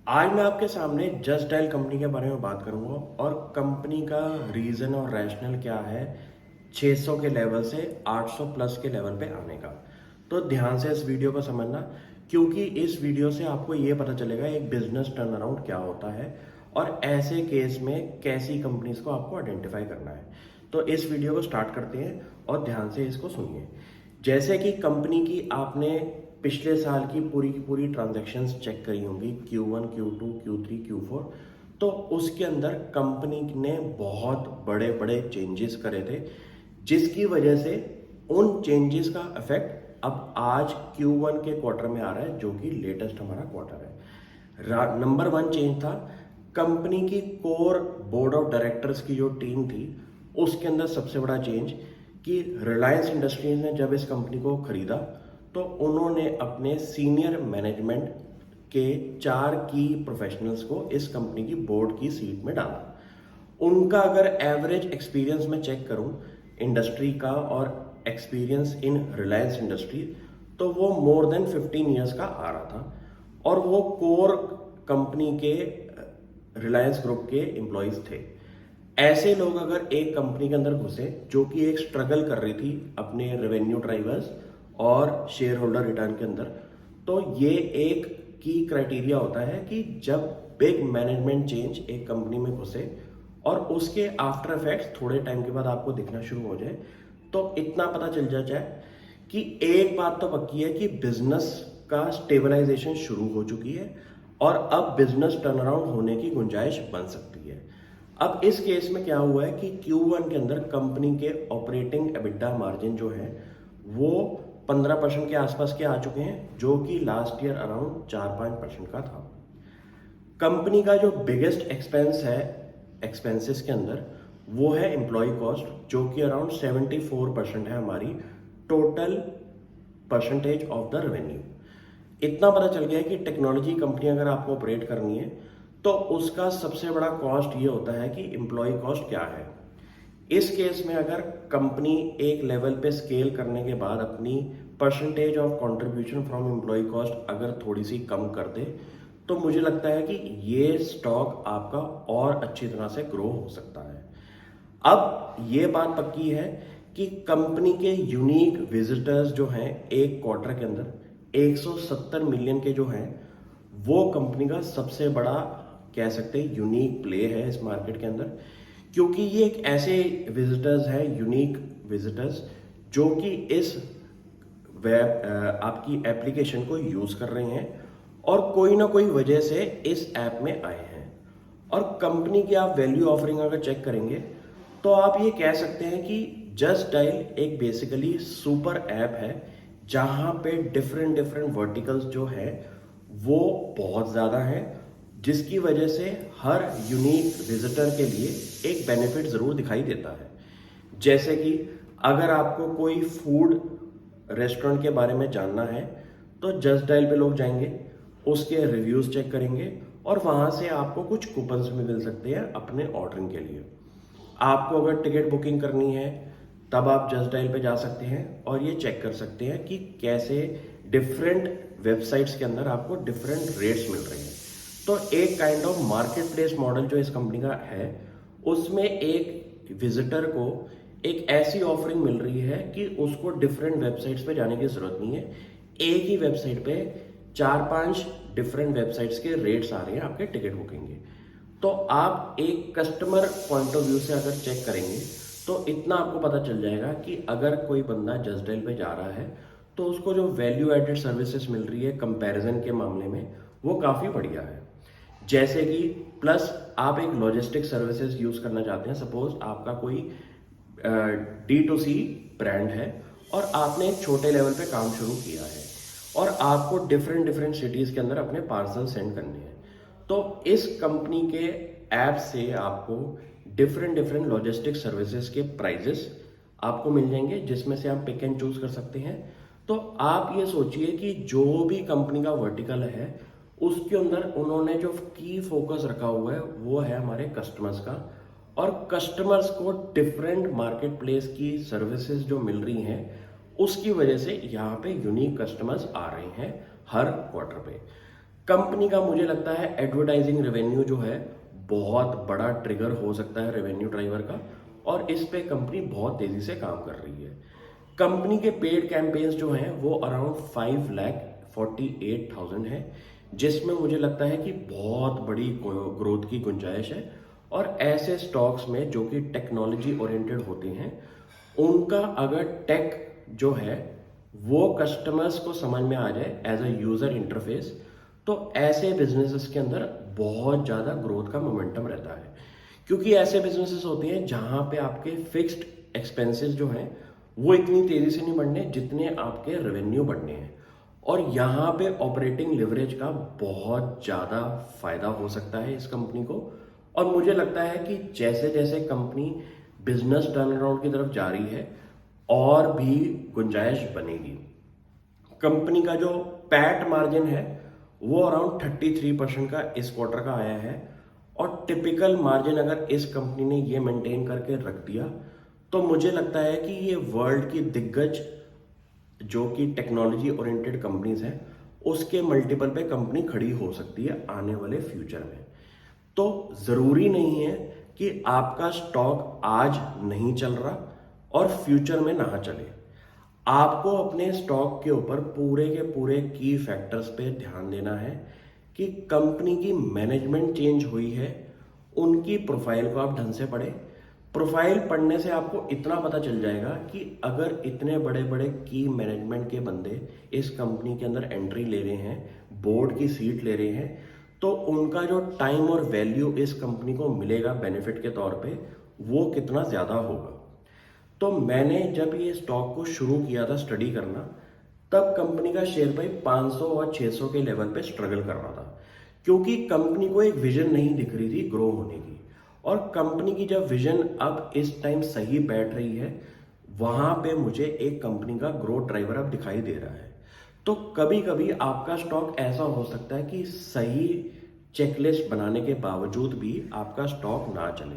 आज मैं आपके सामने जस्ट डायल कंपनी के बारे में बात करूंगा और कंपनी का रीज़न और रैशनल क्या है 600 के लेवल से 800 प्लस के लेवल पे आने का। तो ध्यान से इस वीडियो को समझना, क्योंकि इस वीडियो से आपको ये पता चलेगा एक बिजनेस टर्न अराउंड क्या होता है और ऐसे केस में कैसी कंपनीज को आपको आइडेंटिफाई करना है। तो इस वीडियो को स्टार्ट करते हैं और ध्यान से इसको सुनिए। जैसे कि कंपनी की आपने पिछले साल की पूरी ट्रांजैक्शंस चेक करी होंगी, Q1, Q2, Q3, Q4। तो उसके अंदर कंपनी ने बहुत बड़े बड़े चेंजेस करे थे, जिसकी वजह से उन चेंजेस का इफेक्ट अब आज Q1 के क्वार्टर में आ रहा है, जो कि लेटेस्ट हमारा क्वार्टर है। नंबर वन चेंज था कंपनी की कोर बोर्ड ऑफ डायरेक्टर्स की जो टीम थी, उसके अंदर सबसे बड़ा चेंज कि रिलायंस इंडस्ट्रीज ने जब इस कंपनी को खरीदा तो उन्होंने अपने सीनियर मैनेजमेंट के 4 की प्रोफेशनल्स को इस कंपनी की बोर्ड की सीट में डाला। उनका अगर एवरेज एक्सपीरियंस मैं चेक करूं इंडस्ट्री का और एक्सपीरियंस इन रिलायंस इंडस्ट्री, तो वो मोर देन 15 ईयर्स का आ रहा था और वो कोर कंपनी के रिलायंस ग्रुप के एम्प्लॉयज थे। ऐसे लोग अगर एक कंपनी के अंदर घुसे जो कि एक स्ट्रगल कर रही थी अपने रेवेन्यू ड्राइवर्स और शेयर होल्डर रिटर्न के अंदर, तो ये एक की क्राइटेरिया होता है कि जब बिग मैनेजमेंट चेंज एक कंपनी में घुसे और उसके आफ्टर इफेक्ट्स थोड़े टाइम के बाद आपको दिखना शुरू हो जाए, तो इतना पता चल जाए कि एक बात तो पक्की है कि बिजनेस का स्टेबलाइजेशन शुरू हो चुकी है और अब बिजनेस टर्न अराउंड होने की गुंजाइश बन सकती है। अब इस केस में क्या हुआ है कि Q1 के अंदर कंपनी के ऑपरेटिंग एबिटा मार्जिन जो है वो 15% के आसपास के आ चुके हैं, जो कि लास्ट ईयर अराउंड 4-5% का था। कंपनी का जो बिगेस्ट एक्सपेंस है एक्सपेंसेस के अंदर, वो है एम्प्लॉय कॉस्ट, जो कि अराउंड 74% है हमारी total percentage of the revenue. इतना पता चल गया है कि टेक्नोलॉजी कंपनी अगर आपको ऑपरेट करनी है तो उसका सबसे बड़ा कॉस्ट ये होता है कि एम्प्लॉय कॉस्ट क्या है। इस केस में अगर कंपनी एक लेवल पे स्केल करने के बाद अपनी percentage of contribution from employ cost अगर थोड़ी सी कम कर दे, तो मुझे लगता है कि ये स्टॉक आपका और अच्छी तरह से ग्रो हो सकता है। अब ये बात पक्की है कि कंपनी के यूनिक विजिटर्स जो हैं एक क्वार्टर के अंदर 170 मिलियन के जो हैं, वो कंपनी का सबसे बड़ा कह सकते हैं यूनिक प्ले है इस मार्केट के अंदर, क्योंकि ये एक ऐसे विजिटर्स हैं, यूनिक विजिटर्स, जो कि इस वेब आपकी एप्लीकेशन को यूज कर रहे हैं और कोई ना कोई वजह से इस ऐप में आए हैं। और कंपनी की आप वैल्यू ऑफरिंग अगर चेक करेंगे तो आप ये कह सकते हैं कि जस्ट डायल एक बेसिकली सुपर ऐप है, जहां पे डिफरेंट डिफरेंट वर्टिकल्स जो है वो बहुत ज़्यादा हैं, जिसकी वजह से हर यूनिक विजिटर के लिए एक बेनिफिट ज़रूर दिखाई देता है। जैसे कि अगर आपको कोई फूड रेस्टोरेंट के बारे में जानना है तो जस्ट डायल पे लोग जाएंगे, उसके रिव्यूज़ चेक करेंगे और वहाँ से आपको कुछ कूपन्स भी मिल सकते हैं अपने ऑर्डरिंग के लिए। आपको अगर टिकट बुकिंग करनी है तब आप जस्ट डायल पे जा सकते हैं और ये चेक कर सकते हैं कि कैसे डिफरेंट वेबसाइट्स के अंदर आपको डिफरेंट रेट्स मिल रहे हैं। तो एक kind of market place model जो इस कंपनी का है, उसमें एक विजिटर को एक ऐसी ऑफरिंग मिल रही है कि उसको डिफरेंट वेबसाइट्स पे जाने की जरूरत नहीं है। एक ही वेबसाइट पे 4-5 डिफरेंट वेबसाइट्स के रेट्स आ रहे हैं आपके टिकट बुकिंग के। तो आप एक कस्टमर पॉइंट ऑफ व्यू से अगर चेक करेंगे तो इतना आपको पता चल जाएगा कि अगर कोई बंदा जस्ट डायल पे जा रहा है तो उसको जो वैल्यू एडेड सर्विसेज मिल रही है कंपैरिजन के मामले में, वो काफ़ी बढ़िया है। जैसे कि प्लस आप एक लॉजिस्टिक सर्विसेज यूज करना चाहते हैं, सपोज आपका कोई D2C ब्रांड है और आपने एक छोटे लेवल पे काम शुरू किया है और आपको डिफरेंट डिफरेंट सिटीज के अंदर अपने पार्सल सेंड करने हैं, तो इस कंपनी के ऐप से आपको डिफरेंट डिफरेंट लॉजिस्टिक सर्विसेज के प्राइजेस आपको मिल जाएंगे, जिसमें से आप पिक एंड चूज कर सकते हैं। तो आप ये सोचिए कि जो भी कंपनी का वर्टिकल है उसके अंदर उन्होंने जो की फोकस रखा हुआ है वो है हमारे कस्टमर्स का, और कस्टमर्स को डिफरेंट मार्केट प्लेस की सर्विसेज जो मिल रही हैं उसकी वजह से यहाँ पे यूनिक कस्टमर्स आ रहे हैं हर क्वार्टर पे। कंपनी का मुझे लगता है एडवर्टाइजिंग रेवेन्यू जो है बहुत बड़ा ट्रिगर हो सकता है रेवेन्यू ड्राइवर का, और इस पे कंपनी बहुत तेजी से काम कर रही है। कंपनी के पेड कैंपेन्स जो हैं वो अराउंड 5,48,000 है, जिसमें मुझे लगता है कि बहुत बड़ी ग्रोथ की गुंजाइश है। और ऐसे स्टॉक्स में जो कि टेक्नोलॉजी ओरिएंटेड होते हैं, उनका अगर टेक जो है वो कस्टमर्स को समझ में आ जाए एज अ यूजर इंटरफेस, तो ऐसे बिजनेसेस के अंदर बहुत ज़्यादा ग्रोथ का मोमेंटम रहता है। क्योंकि ऐसे बिजनेसेस होते हैं जहां पे आपके फिक्स्ड एक्सपेंसेस जो हैं वो इतनी तेजी से नहीं बढ़ने जितने आपके रेवेन्यू बढ़ने हैं, और यहाँ पे ऑपरेटिंग लिवरेज का बहुत ज़्यादा फायदा हो सकता है इस कंपनी को। और मुझे लगता है कि जैसे जैसे कंपनी बिजनेस टर्न अराउंड की तरफ जा रही है और भी गुंजाइश बनेगी। कंपनी का जो पैट मार्जिन है वो अराउंड 33% का इस क्वार्टर का आया है, और टिपिकल मार्जिन अगर इस कंपनी ने ये मेंटेन करके रख दिया तो मुझे लगता है कि ये वर्ल्ड की दिग्गज जो कि टेक्नोलॉजी ओरिएंटेड कंपनीज हैं उसके मल्टीपल पे कंपनी खड़ी हो सकती है आने वाले फ्यूचर में। तो ज़रूरी नहीं है कि आपका स्टॉक आज नहीं चल रहा और फ्यूचर में ना चले। आपको अपने स्टॉक के ऊपर पूरे के पूरे की फैक्टर्स पे ध्यान देना है कि कंपनी की मैनेजमेंट चेंज हुई है, उनकी प्रोफाइल को आप ढंग से पढ़ें। प्रोफाइल पढ़ने से आपको इतना पता चल जाएगा कि अगर इतने बड़े बड़े की मैनेजमेंट के बंदे इस कंपनी के अंदर एंट्री ले रहे हैं, बोर्ड की सीट ले रहे हैं, तो उनका जो टाइम और वैल्यू इस कंपनी को मिलेगा बेनिफिट के तौर पे वो कितना ज़्यादा होगा। तो मैंने जब ये स्टॉक को शुरू किया था स्टडी करना, तब कंपनी का शेयर प्राइस 500 और 600 के लेवल पे स्ट्रगल कर रहा था, क्योंकि कंपनी को एक विजन नहीं दिख रही थी ग्रो होने की। और कंपनी की जब विजन अब इस टाइम सही बैठ रही है, वहां पे मुझे एक कंपनी का ग्रोथ ड्राइवर अब दिखाई दे रहा है। तो कभी कभी आपका स्टॉक ऐसा हो सकता है कि सही चेकलिस्ट बनाने के बावजूद भी आपका स्टॉक ना चले,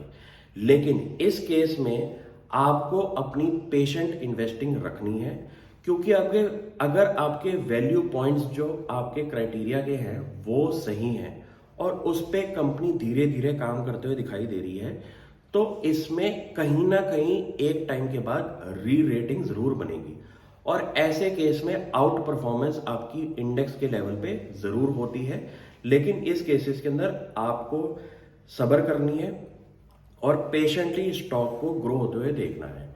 लेकिन इस केस में आपको अपनी पेशेंट इन्वेस्टिंग रखनी है, क्योंकि अगर आपके वैल्यू पॉइंट्स जो आपके क्राइटेरिया के हैं वो सही हैं और उस पर कंपनी धीरे धीरे काम करते हुए दिखाई दे रही है, तो इसमें कहीं ना कहीं एक टाइम के बाद री रेटिंग जरूर बनेगी, और ऐसे केस में आउट परफॉर्मेंस आपकी इंडेक्स के लेवल पे जरूर होती है। लेकिन इस केसेस के अंदर आपको सब्र करनी है और पेशेंटली स्टॉक को ग्रो होते हुए देखना है।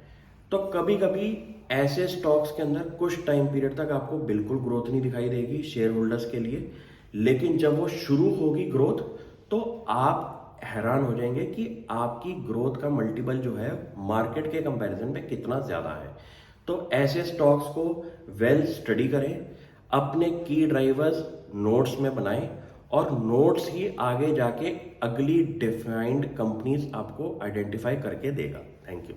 तो कभी कभी ऐसे स्टॉक्स के अंदर कुछ टाइम पीरियड तक आपको बिल्कुल ग्रोथ नहीं दिखाई देगी शेयर होल्डर्स के लिए, लेकिन जब वो शुरू होगी ग्रोथ तो आप हैरान हो जाएंगे कि आपकी ग्रोथ का मल्टीपल जो है मार्केट के कंपैरिजन में कितना ज़्यादा है। तो ऐसे स्टॉक्स को वेल स्टडी करें, अपने की ड्राइवर्स नोट्स में बनाएं, और नोट्स ही आगे जाके अगली डिफाइंड कंपनीज आपको आइडेंटिफाई करके देगा। Thank you.